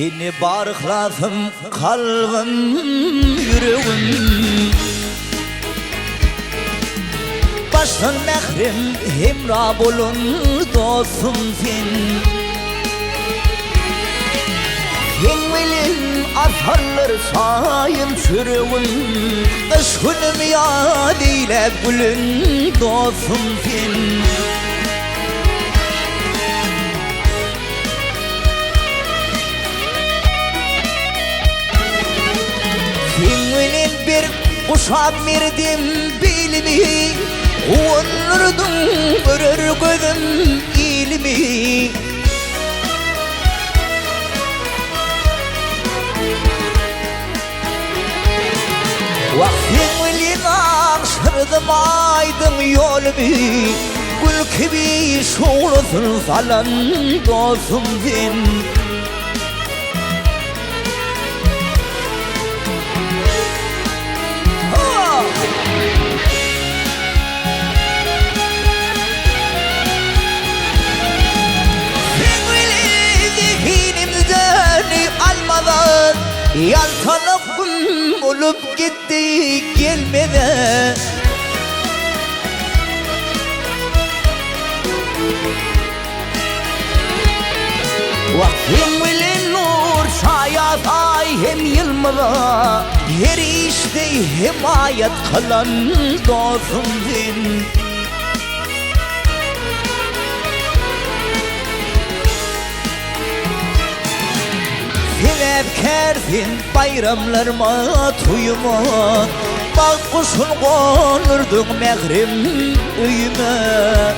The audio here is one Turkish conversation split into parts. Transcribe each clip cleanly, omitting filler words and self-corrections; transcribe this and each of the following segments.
Seni barıkladım kalbim, yüreğim. Baştan mehrim hemra bolun dostum sen. Sen bilin asarlar sayım çürüğüm. Aşkınım yad eyle gülün dostum sen. Senin bir kuşak verdim bilmi, onurdum görür gözüm ilmi. Vaktin akşırdım aydın yolumu, gül gibi şoğlusun falan dostum sen. Yaltanıkım olup gitti gelmeden. Vaktim bilen nur şayatay hem yılmada, her işte himayet kılan dostum sen. Sebepkersin bayramlarıma tuyuma, bak kuşun konurdun mehrim öyüme.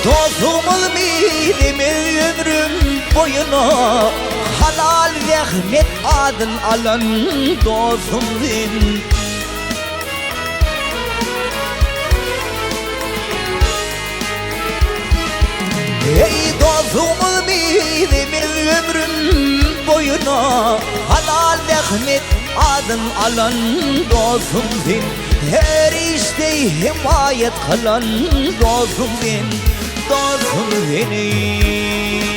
Dostumuz midimiz ömrüm boyuna, halal zahmet adın alan dostum sen. Ey dostumuz midimiz ömrüm boyuna, halal zahmet adın alan dostum sen. Her işte himayet kılan dostum sen, dostum benim.